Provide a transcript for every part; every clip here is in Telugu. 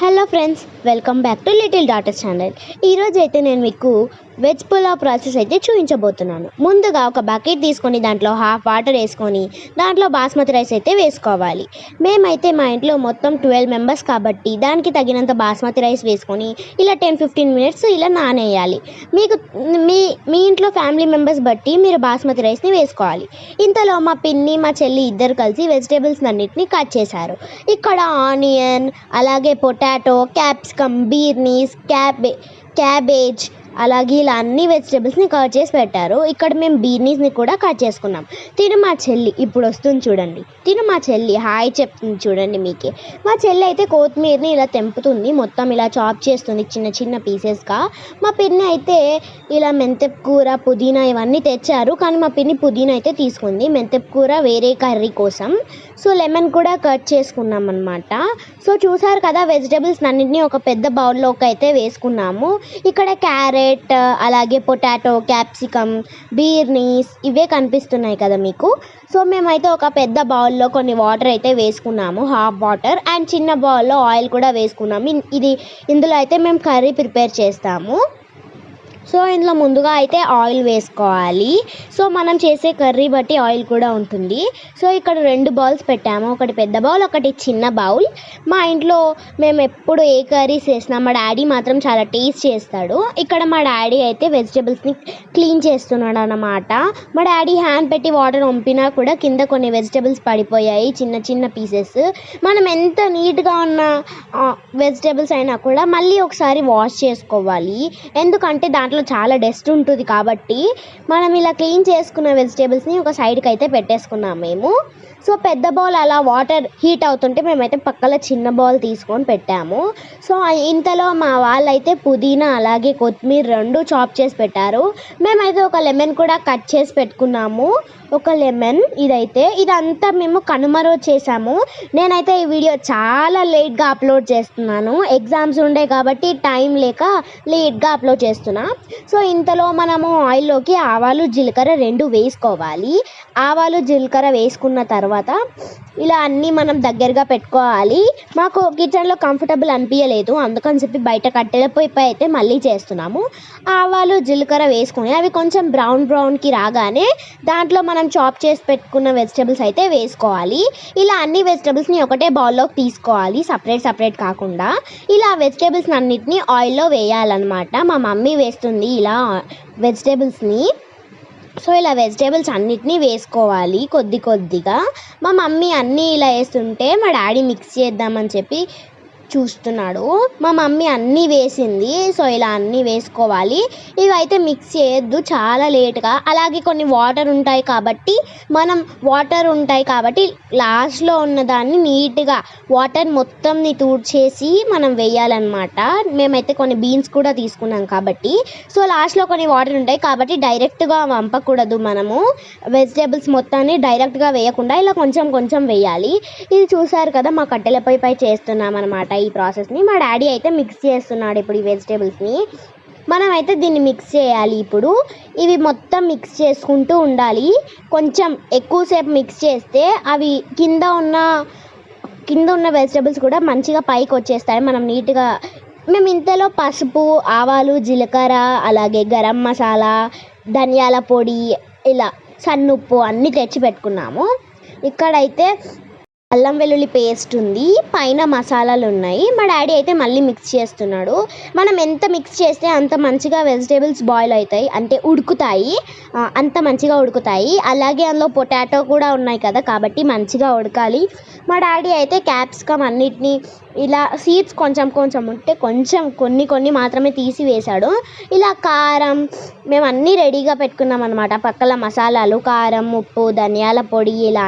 Hello friends, welcome back to little daughter channel. ఈరోజు అయితే నేను మీకు వెజ్ పులావ్ ప్రాసెస్ అయితే చూపించబోతున్నాను. ముందుగా ఒక బకెట్ తీసుకొని దాంట్లో హాఫ్ వాటర్ వేసుకొని దాంట్లో బాస్మతి రైస్ అయితే వేసుకోవాలి. మేమైతే మా ఇంట్లో మొత్తం 12 మెంబర్స్ కాబట్టి దానికి తగినంత బాస్మతి రైస్ వేసుకొని ఇలా 10-15 మినిట్స్ ఇలా నానేయాలి. మీకు మీ ఇంట్లో ఫ్యామిలీ మెంబర్స్ బట్టి మీరు బాస్మతి రైస్ని వేసుకోవాలి. ఇంతలో మా పిన్ని మా చెల్లి ఇద్దరు కలిసి వెజిటేబుల్స్ అన్నిటిని కట్ చేశారు. ఇక్కడ ఆనియన్, అలాగే పొటాటో, క్యాప్సికమ్, బీర్నీస్, క్యాబేజ్, అలాగే ఇలా అన్ని వెజిటేబుల్స్ని కట్ చేసి పెట్టారు. ఇక్కడ మేము బీర్నీస్ని కూడా కట్ చేసుకున్నాం. తిను మా చెల్లి ఇప్పుడు వస్తుంది చూడండి. తిను మా చెల్లి హాయ్ చెప్తుంది చూడండి మీకే. మా చెల్లి అయితే కొత్తిమీరని ఇలా తెంపుతుంది, మొత్తం ఇలా చాప్ చేస్తుంది చిన్న చిన్న పీసెస్గా. మా పిన్ని అయితే ఇలా మెంతెప్ కూర, పుదీనా ఇవన్నీ తెచ్చారు, కానీ మా పిన్ని పుదీనా అయితే తీసుకుంది, మెంతెప్ కూర వేరే కర్రీ కోసం. సో లెమన్ కూడా కట్ చేసుకున్నాం అనమాట. సో చూసారు కదా, వెజిటేబుల్స్ అన్నింటినీ ఒక పెద్ద బౌల్లోకి అయితే వేసుకున్నాము. ఇక్కడ క్యారెట్, అలాగే పొటాటో, క్యాప్సికమ్, బీర్నీస్ ఇవే కనిపిస్తున్నాయి కదా మీకు. సో మేమైతే ఒక పెద్ద బౌల్లో కొన్ని వాటర్ అయితే వేసుకున్నాము, హాఫ్ వాటర్, అండ్ చిన్న బౌల్లో ఆయిల్ కూడా వేసుకున్నాము. ఇందులో అయితే మేము కర్రీ ప్రిపేర్ చేస్తాము. సో ఇందులో ముందుగా అయితే ఆయిల్ వేసుకోవాలి. సో మనం చేసే కర్రీ బట్టి ఆయిల్ కూడా ఉంటుంది. సో ఇక్కడ 2 బౌల్స్ పెట్టాము, ఒకటి పెద్ద బౌల్, ఒకటి చిన్న బౌల్. మా ఇంట్లో మేము ఎప్పుడు ఏ కర్రీస్ చేసినా మా డాడీ మాత్రం చాలా టేస్ట్ చేస్తాడు. ఇక్కడ మా డాడీ అయితే వెజిటేబుల్స్ని క్లీన్ చేస్తున్నాడు అన్నమాట. మా డాడీ హ్యాండ్ పెట్టి వాటర్ వంపినా కూడా కింద కొన్ని వెజిటేబుల్స్ పడిపోయాయి, చిన్న చిన్న పీసెస్. మనం ఎంత నీట్గా ఉన్న వెజిటేబుల్స్ అయినా కూడా మళ్ళీ ఒకసారి వాష్ చేసుకోవాలి, ఎందుకంటే దాంట్లో చాలా డస్ట్ ఉంటుంది కాబట్టి. మనం ఇలా క్లీన్ చేసుకున్న వెజిటేబుల్స్ని ఒక సైడ్కి అయితే పెట్టేసుకున్నాం మేము. సో పెద్ద బౌల్ అలా వాటర్ హీట్ అవుతుంటే మేమైతే పక్కన చిన్న బౌల్ తీసుకొని పెట్టాము. సో ఇంతలో మా వాళ్ళైతే పుదీనా అలాగే కొత్తిమీర 2 చాప్ చేసి పెట్టారు. మేమైతే ఒక లెమన్ కూడా కట్ చేసి పెట్టుకున్నాము, ఒక లెమన్. ఇదంతా మేము కనుమ రోజు చేసాము. నేనైతే ఈ వీడియో చాలా లేట్గా అప్లోడ్ చేస్తున్నాను, ఎగ్జామ్స్ ఉండే కాబట్టి టైం లేక లేట్గా అప్లోడ్ చేస్తున్నా. సో ఇంతలో మనము ఆయిల్లోకి ఆవాలు, జీలకర్ర 2 వేసుకోవాలి. ఆవాలు, జీలకర్ర వేసుకున్న తర్వాత ఇలా అన్నీ మనం దగ్గరగా పెట్టుకోవాలి. మాకు కిచెన్లో కంఫర్టబుల్ అనిపించలేదు, అందుకని చెప్పి బయట కట్టెల పొయ్యిపై అయితే మళ్ళీ చేస్తున్నాము. ఆవాలు, జీలకర్ర వేసుకొని అవి కొంచెం బ్రౌన్కి రాగానే దాంట్లో మనం చాప్ చేసి పెట్టుకున్న వెజిటేబుల్స్ అయితే వేసుకోవాలి. ఇలా అన్ని వెజిటేబుల్స్ని ఒకటే బౌల్లోకి తీసుకోవాలి, సపరేట్ కాకుండా. ఇలా వెజిటేబుల్స్ అన్నిటిని ఆయిల్లో వేయాలన్నమాట. మా మమ్మీ వేస్తుంది ఇలా వెజిటేబుల్స్ని. సో ఇలా వెజిటేబుల్స్ అన్నిటినీ వేసుకోవాలి కొద్దిగా. మా మమ్మీ అన్నీ ఇలా వేస్తుంటే మా డాడీ మిక్స్ చేద్దామని చెప్పి చూస్తున్నాడు. మా మమ్మీ అన్నీ వేసింది. సో ఇలా అన్నీ వేసుకోవాలి. ఇవైతే మిక్స్ చేయొద్దు చాలా లేట్గా. అలాగే కొన్ని వాటర్ ఉంటాయి కాబట్టి లాస్ట్లో ఉన్నదాన్ని నీట్గా వాటర్ మొత్తంని తుడిచేసి మనం వేయాలన్నమాట. మేమైతే కొన్ని బీన్స్ కూడా తీసుకున్నాం కాబట్టి. సో లాస్ట్లో కొన్ని వాటర్ ఉంటాయి కాబట్టి డైరెక్ట్గా వంపకూడదు, మనము వెజిటేబుల్స్ మొత్తాన్ని డైరెక్ట్గా వేయకుండా ఇలా కొంచెం వేయాలి. ఇది చూసారు కదా, మా కట్టెల పొయ్యిపై చేస్తున్నాం అనమాట ఈ ప్రాసెస్ని. మా డాడీ అయితే మిక్స్ చేస్తున్నాడు ఇప్పుడు ఈ వెజిటేబుల్స్ని. మనమైతే దీన్ని మిక్స్ చేయాలి. ఇప్పుడు ఇవి మొత్తం మిక్స్ చేసుకుంటూ ఉండాలి. కొంచెం ఎక్కువసేపు మిక్స్ చేస్తే అవి కింద ఉన్న వెజిటేబుల్స్ కూడా మంచిగా పైకి వచ్చేస్తాయి. మనం నీట్గా మేము ఇంతలో పసుపు, ఆవాలు, జీలకర్ర, అలాగే గరం మసాలా, ధనియాల పొడి, ఇలా సన్నుప్పు అన్నీ తెచ్చి పెట్టుకున్నాము. ఇక్కడైతే అల్లం వెల్లుల్లి పేస్ట్ ఉంది, పైన మసాలాలు ఉన్నాయి. మా డాడీ అయితే మళ్ళీ మిక్స్ చేస్తున్నాడు. మనం ఎంత మిక్స్ చేస్తే అంత మంచిగా వెజిటేబుల్స్ బాయిల్ అవుతాయి, అంటే అంత మంచిగా ఉడుకుతాయి. అలాగే అందులో పొటాటో కూడా ఉన్నాయి కదా, కాబట్టి మంచిగా ఉడకాలి. మా డాడీ అయితే క్యాప్సికమ్ అన్నిటినీ ఇలా సీడ్స్ కొంచెం ఉంటే కొన్ని మాత్రమే తీసి వేశాడు. ఇలా కారం మేము అన్నీ రెడీగా పెట్టుకున్నాం అనమాట. పక్కల మసాలాలు, కారం, ఉప్పు, ధనియాల పొడి ఇలా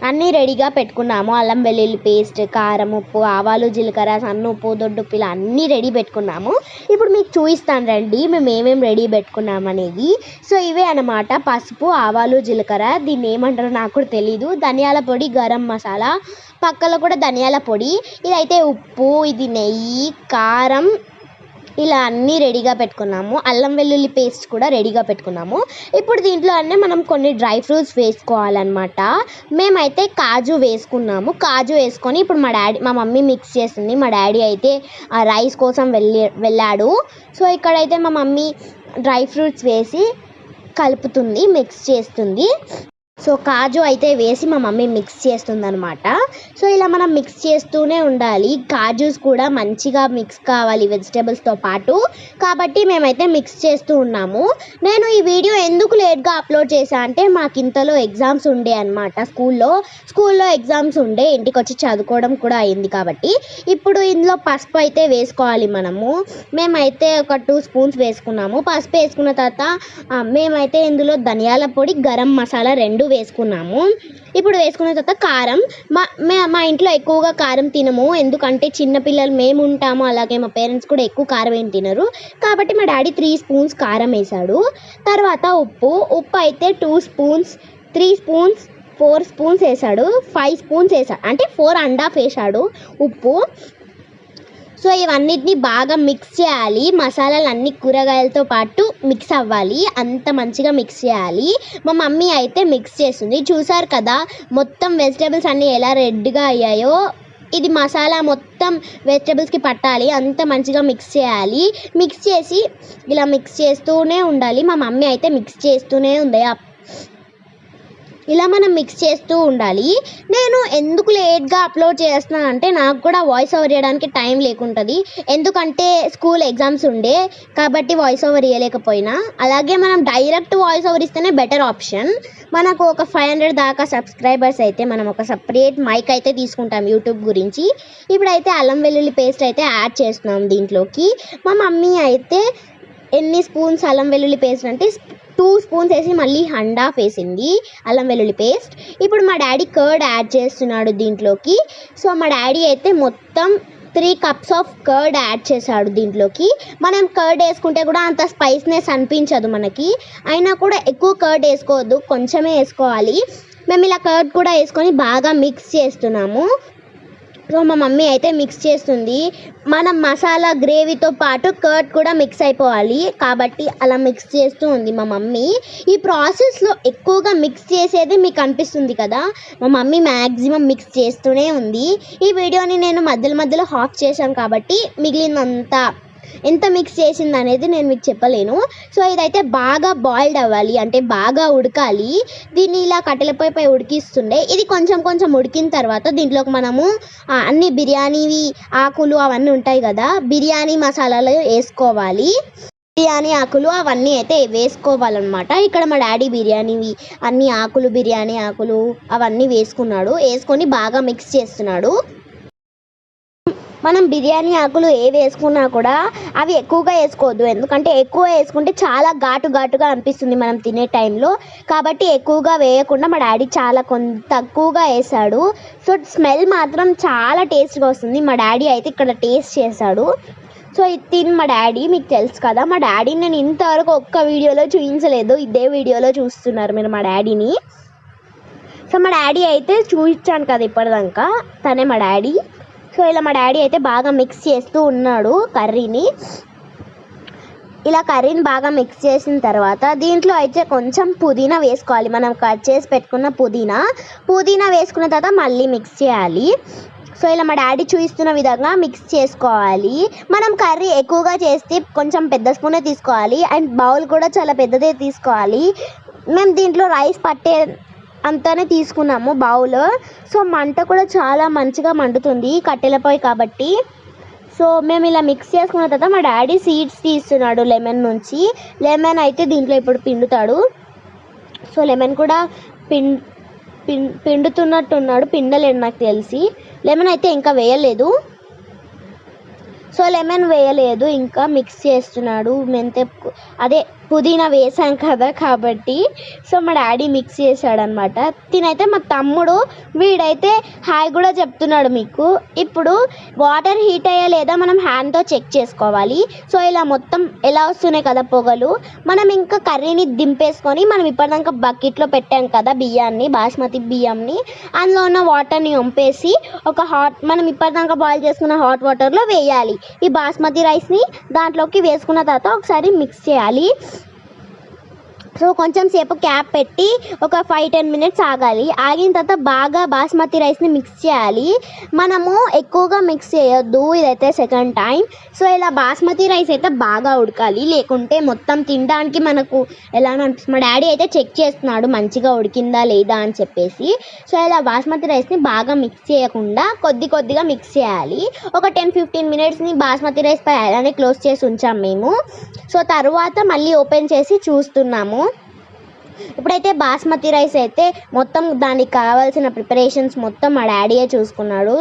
అన్నీ రెడీగా పెట్టుకున్నాము. అల్లం వెల్లుల్లి పేస్ట్, కారం, ఉప్పు, ఆవాలు, జీలకర్ర, సన్నుప్పు, దొడ్డుప్పు ఇలా అన్నీ రెడీ పెట్టుకున్నాము. ఇప్పుడు మీకు చూపిస్తాను రండి మేము ఏమేమి రెడీ పెట్టుకున్నాము అనేది. సో ఇవే అన్నమాట, పసుపు, ఆవాలు, జీలకర్ర, దీన్ని ఏమంటారో నాకు కూడా తెలీదు, ధనియాల పొడి, గరం మసాలా, పక్కలో కూడా ధనియాల పొడి, ఇదైతే ఉప్పు, ఇది నెయ్యి, కారం, ఇలా అన్నీ రెడీగా పెట్టుకున్నాము. అల్లం వెల్లుల్లి పేస్ట్ కూడా రెడీగా పెట్టుకున్నాము. ఇప్పుడు దీంట్లో అన్నీ మనం కొన్ని డ్రై ఫ్రూట్స్ వేసుకోవాలన్నమాట. మేమైతే కాజు వేసుకున్నాము. కాజు వేసుకొని ఇప్పుడు మా మమ్మీ మిక్స్ చేస్తుంది. మా డాడీ అయితే రైస్ కోసం వెళ్ళాడు. సో ఇక్కడైతే మా మమ్మీ డ్రై ఫ్రూట్స్ వేసి కలుపుతుంది, మిక్స్ చేస్తుంది. సో కాజు అయితే వేసి మా మమ్మీ మిక్స్ చేస్తుందనమాట. సో ఇలా మనం మిక్స్ చేస్తూనే ఉండాలి. కాజూస్ కూడా మంచిగా మిక్స్ కావాలి వెజిటేబుల్స్తో పాటు. కాబట్టి మేమైతే మిక్స్ చేస్తూ ఉన్నాము. నేను ఈ వీడియో ఎందుకు లేట్గా అప్లోడ్ చేశాను అంటే మాకు ఇంతలో ఎగ్జామ్స్ ఉండే అనమాట. స్కూల్లో ఎగ్జామ్స్ ఉండే, ఇంటికి వచ్చి చదువుకోవడం కూడా అయింది. కాబట్టి ఇప్పుడు ఇందులో పసుపు అయితే వేసుకోవాలి మనము. మేమైతే ఒక 2 స్పూన్స్ వేసుకున్నాము. పసుపు వేసుకున్న తర్వాత మేమైతే ఇందులో ధనియాల పొడి, గరం మసాలా 2 వేసుకున్నాము. ఇప్పుడు వేసుకున్న తర్వాత కారం. మా ఇంట్లో ఎక్కువగా కారం తినము, ఎందుకంటే చిన్నపిల్లలు మేము ఉంటాము, అలాగే మా పేరెంట్స్ కూడా ఎక్కువ కారం ఏం తినరు. కాబట్టి మా డాడీ 3 స్పూన్స్ కారం వేసాడు. తర్వాత ఉప్పు అయితే 2 స్పూన్స్, 3 స్పూన్స్, 4 స్పూన్స్ వేసాడు, 5 స్పూన్స్ వేసాడు, అంటే 4.5 వేసాడు ఉప్పు. సో ఇవన్నిటిని బాగా మిక్స్ చేయాలి. మసాలాలు అన్ని కూరగాయలతో పాటు మిక్స్ అవ్వాలి, అంత మంచిగా మిక్స్ చేయాలి. మా మమ్మీ అయితే మిక్స్ చేస్తుంది. చూసారు కదా మొత్తం వెజిటేబుల్స్ అన్నీ ఎలా రెడ్గా అయ్యాయో. ఇది మసాలా మొత్తం వెజిటేబుల్స్కి పట్టాలి, అంత మంచిగా మిక్స్ చేయాలి. మిక్స్ చేసి ఇలా మిక్స్ చేస్తూనే ఉండాలి. మా మమ్మీ అయితే మిక్స్ చేస్తూనే ఉంది. ఇలా మనం మిక్స్ చేస్తూ ఉండాలి. నేను ఎందుకు లేట్గా అప్లోడ్ చేస్తున్నాను అంటే నాకు కూడా వాయిస్ ఓవర్ చేయడానికి టైం లేకుంటుంది, ఎందుకంటే స్కూల్ ఎగ్జామ్స్ ఉండే కాబట్టి వాయిస్ ఓవర్ ఇవ్వలేకపోయినా. అలాగే మనం డైరెక్ట్ వాయిస్ ఓవర్ ఇస్తేనే బెటర్ ఆప్షన్. మనకు ఒక 500 దాకా సబ్స్క్రైబర్స్ అయితే మనం ఒక సపరేట్ మైక్ అయితే తీసుకుంటాం యూట్యూబ్ గురించి. ఇప్పుడైతే అల్లం వెల్లుల్లి పేస్ట్ అయితే యాడ్ చేస్తున్నాం దీంట్లోకి. మా మమ్మీ అయితే ఎన్ని స్పూన్స్ అల్లం వెల్లుల్లి పేస్ట్ అంటే 2 స్పూన్స్ వేసి మళ్ళీ 1/2 వేసింది అల్లం వెల్లుల్లి పేస్ట్. ఇప్పుడు మా డాడీ కర్డ్ యాడ్ చేస్తున్నాడు దీంట్లోకి. సో మా డాడీ అయితే మొత్తం 3 కప్స్ ఆఫ్ కర్డ్ యాడ్ చేశాడు దీంట్లోకి. మనం కర్డ్ వేసుకుంటే కూడా అంత స్పైస్నెస్ అనిపించదు మనకి, అయినా కూడా ఎక్కువ కర్డ్ వేసుకోవద్దు, కొంచెమే వేసుకోవాలి. మేము ఇలా కర్డ్ కూడా వేసుకొని బాగా మిక్స్ చేస్తున్నాము. సో మా మమ్మీ అయితే మిక్స్ చేస్తుంది. మనం మసాలా గ్రేవీతో పాటు కర్డ్ కూడా మిక్స్ అయిపోవాలి, కాబట్టి అలా మిక్స్ చేస్తూ ఉంది మా మమ్మీ. ఈ ప్రాసెస్లో ఎక్కువగా మిక్స్ చేసేది మీకు అనిపిస్తుంది కదా, మా మమ్మీ మ్యాక్సిమం మిక్స్ చేస్తూనే ఉంది. ఈ వీడియోని నేను మధ్యలో ఆఫ్ చేశాను కాబట్టి మిగిలినంత ఎంత మిక్స్ చేసింది అనేది నేను మీకు చెప్పలేను. సో ఇదైతే బాగా బాయిల్డ్ అవ్వాలి, అంటే బాగా ఉడకాలి. దీన్ని ఇలా కట్టెలపై ఉడికిస్తుండే. ఇది కొంచెం ఉడికిన తర్వాత దీంట్లోకి మనము అన్ని బిర్యానీవి ఆకులు అవన్నీ ఉంటాయి కదా, బిర్యానీ మసాలాలు వేసుకోవాలి. బిర్యానీ ఆకులు అవన్నీ అయితే వేసుకోవాలన్నమాట. ఇక్కడ మా డాడీ బిర్యానీవి అన్ని ఆకులు, బిర్యానీ ఆకులు అవన్నీ వేసుకొని బాగా మిక్స్ చేస్తున్నాడు. మనం బిర్యానీ ఆకులు వేసుకున్నా కూడా అవి ఎక్కువగా వేసుకోవద్దు, ఎందుకంటే ఎక్కువ వేసుకుంటే చాలా ఘాటుగా అనిపిస్తుంది మనం తినే టైంలో. కాబట్టి ఎక్కువగా వేయకుండా మా డాడీ చాలా తక్కువగా వేసాడు. సో స్మెల్ మాత్రం చాలా టేస్ట్గా వస్తుంది. మా డాడీ అయితే ఇక్కడ టేస్ట్ చేశాడు. సో ఇది తిని మా డాడీ, మీకు తెలుసు కదా మా డాడీని నేను ఇంతవరకు ఒక్క వీడియోలో చూపించలేదు, ఇదే వీడియోలో చూస్తున్నారు మీరు మా డాడీని. సో మా డాడీ అయితే చూపించాను కదా ఇప్పటిదాకా, తనే మా డాడీ. సో ఇలా మా డాడీ అయితే బాగా మిక్స్ చేస్తూ ఉన్నాడు కర్రీని. ఇలా కర్రీని బాగా మిక్స్ చేసిన తర్వాత దీంట్లో అయితే కొంచెం పుదీనా వేసుకోవాలి. మనం కట్ చేసి పెట్టుకున్న పుదీనా వేసుకున్న తర్వాత మళ్ళీ మిక్స్ చేయాలి. సో ఇలా మా డాడీ చూపిస్తున్న విధంగా మిక్స్ చేసుకోవాలి. మనం కర్రీ ఎక్కువగా చేస్తే కొంచెం పెద్ద స్పూనే తీసుకోవాలి, అండ్ బౌల్ కూడా చాలా పెద్దదే తీసుకోవాలి. మేము దీంట్లో రైస్ పట్టే అంతానే తీసుకున్నాము బౌల్. సో మంట కూడా చాలా మంచిగా మండుతుంది కట్టెలపై కాబట్టి. సో మేము ఇలా మిక్స్ చేసుకున్న తర్వాత మా డాడీ సీడ్స్ తీస్తున్నాడు లెమన్ నుంచి. లెమన్ అయితే దీంట్లో ఇప్పుడు పిండుతాడు. సో లెమన్ కూడా పిండుతున్నట్టున్నాడు, పిండలేడు నాకు తెలిసి. లెమన్ అయితే ఇంకా వేయలేదు. సో లెమన్ వేయలేదు, ఇంకా మిక్స్ చేస్తున్నాడు. పుదీనా వేసాం కదా కాబట్టి సో మా డాడీ మిక్స్ చేశాడనమాట. తినైతే మా తమ్ముడు వీడైతే హాయ్ కూడా చెప్తున్నాడు మీకు. ఇప్పుడు వాటర్ హీట్ అయ్యా లేదా మనం హ్యాండ్తో చెక్ చేసుకోవాలి. సో ఇలా మొత్తం ఎలా వస్తున్నాయి కదా పొగలు, మనం ఇంకా కర్రీని దింపేసుకొని మనం ఇప్పటిదాకా బకెట్లో పెట్టాం కదా బియ్యాన్ని, బాస్మతి బియ్యంని, అందులో ఉన్న వాటర్ని వంపేసి మనం ఇప్పటిదాకా బాయిల్ చేసుకున్న హాట్ వాటర్లో వేయాలి. ఈ బాస్మతి రైస్ని దాంట్లోకి వేసుకున్న తర్వాత ఒకసారి మిక్స్ చేయాలి. సో కొంచెం సేపు క్యాప్ పెట్టి ఒక 5-10 మినిట్స్ ఆగాలి. ఆగిన తర్వాత బాగా బాస్మతి రైస్ని మిక్స్ చేయాలి. మనము ఎక్కువగా మిక్స్ చేయొద్దు, ఇదైతే సెకండ్ టైం. సో ఇలా బాస్మతి రైస్ అయితే బాగా ఉడకాలి, లేకుంటే మొత్తం తినడానికి మనకు ఎలా అనిపిస్తుంది. మా డాడీ అయితే చెక్ చేస్తున్నాడు మంచిగా ఉడికిందా లేదా అని చెప్పేసి. సో ఇలా బాస్మతి రైస్ని బాగా మిక్స్ చేయకుండా కొద్దిగా మిక్స్ చేయాలి. ఒక 10-15 మినిట్స్ని బాస్మతి రైస్ పై అలానే క్లోజ్ చేసి ఉంచాం మేము. సో తర్వాత మళ్ళీ ఓపెన్ చేసి చూస్తున్నాము. ఇప్పుడైతే బాస్మతి రైస్ అయితే మొత్తం దానికి కావాల్సిన ప్రిపరేషన్స్ మొత్తం మా డాడీయే చూసుకున్నాడు.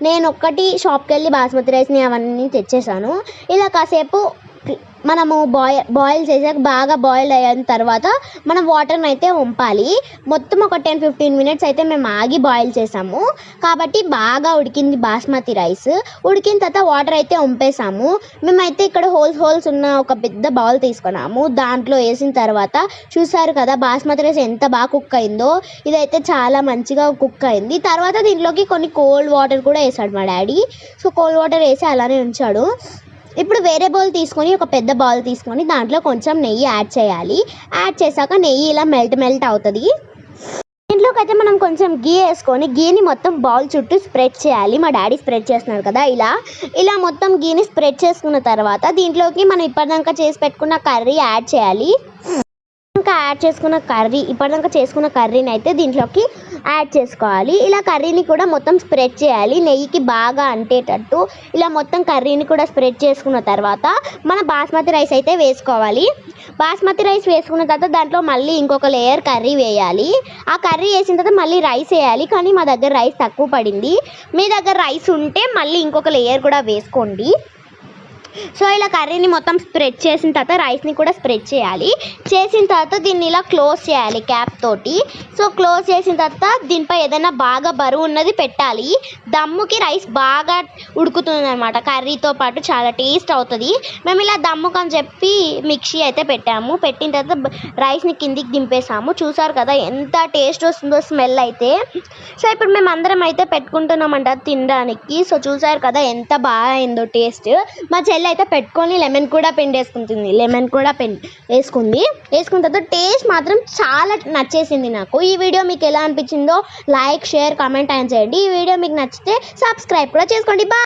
నేను ఒక్కటి షాప్కి వెళ్ళి బాస్మతి రైస్ని అవన్నీ తెచ్చేసాను. ఇలా కాసేపు మనము బాయిల్ చేసాక బాగా బాయిల్ అయిన తర్వాత మనం వాటర్ని అయితే వంపాలి. మొత్తం ఒక 10-15 మినిట్స్ అయితే మేము ఆగి బాయిల్ చేసాము కాబట్టి బాగా ఉడికింది బాస్మతి రైస్. ఉడికిన తర్వాత వాటర్ అయితే వంపేసాము. మేమైతే ఇక్కడ హోల్స్ ఉన్న ఒక పెద్ద బౌల్ తీసుకున్నాము. దాంట్లో వేసిన తర్వాత చూసారు కదా బాస్మతి రైస్ ఎంత బాగా కుక్ అయిందో. ఇదైతే చాలా మంచిగా కుక్ అయింది. తర్వాత దీంట్లోకి కొన్ని కోల్డ్ వాటర్ కూడా వేసాడు మా డాడీ. సో కోల్డ్ వాటర్ వేసి అలానే ఉంచాడు. ఇప్పుడు వేరే బౌల్ తీసుకొని ఒక పెద్ద బౌల్ తీసుకొని దాంట్లో కొంచెం నెయ్యి యాడ్ చేయాలి. యాడ్ చేశాక నెయ్యి ఇలా మెల్ట్ అవుతుంది. దీంట్లోకి అయితే మనం కొంచెం గీ వేసుకొని గీని మొత్తం బౌల్ చుట్టూ స్ప్రెడ్ చేయాలి. మా డాడీ స్ప్రెడ్ చేస్తున్నాడు కదా, ఇలా మొత్తం గీని స్ప్రెడ్ చేసుకున్న తర్వాత దీంట్లోకి మనం ఇప్పటిదాకా చేసి పెట్టుకున్న కర్రీ యాడ్ చేయాలి. ఇప్పటిదాకా చేసుకున్న కర్రీని అయితే దీంట్లోకి యాడ్ చేసుకోవాలి. ఇలా కర్రీని కూడా మొత్తం స్ప్రెడ్ చేయాలి నెయ్యికి బాగా అంటేటట్టు. ఇలా మొత్తం కర్రీని కూడా స్ప్రెడ్ చేసుకున్న తర్వాత మన బాస్మతి రైస్ అయితే వేసుకోవాలి. బాస్మతి రైస్ వేసుకున్న తర్వాత దాంట్లో మళ్ళీ ఇంకొక లేయర్ కర్రీ వేయాలి. ఆ కర్రీ వేసిన తర్వాత మళ్ళీ రైస్ వేయాలి. కానీ మా దగ్గర రైస్ తక్కువ పడింది. మీ దగ్గర రైస్ ఉంటే మళ్ళీ ఇంకొక లేయర్ కూడా వేసుకోండి. సో ఇలా కర్రీని మొత్తం స్ప్రెడ్ చేసిన తర్వాత రైస్ని కూడా స్ప్రెడ్ చేయాలి. చేసిన తర్వాత దీన్ని ఇలా క్లోజ్ చేయాలి క్యాప్ తోటి. సో క్లోజ్ చేసిన తర్వాత దీనిపై ఏదైనా బాగా బరువు ఉన్నది పెట్టాలి. దమ్ముకి రైస్ బాగా ఉడుకుతుంది అనమాట. కర్రీతో పాటు చాలా టేస్ట్ అవుతుంది. మేము ఇలా దమ్ముకు అని చెప్పి మిక్సీ అయితే పెట్టాము. పెట్టిన తర్వాత రైస్ని కిందికి దింపేసాము. చూసారు కదా ఎంత టేస్ట్ వస్తుందో స్మెల్ అయితే. సో ఇప్పుడు మేము అందరం అయితే పెట్టుకుంటున్నామంట తినడానికి. సో చూసారు కదా ఎంత బాగా అయిందో టేస్ట్. మా చెల్లి అయితే పెట్టుకొని లెమన్ కూడా వేసుకున్న తర్వాత టేస్ట్ మాత్రం చాలా నచ్చేసింది నాకు. ఈ వీడియో మీకు ఎలా అనిపించిందో లైక్, షేర్, కామెంట్ చేయండి. ఈ వీడియో మీకు నచ్చితే సబ్స్క్రైబ్ కూడా చేసుకోండి. బాయ్.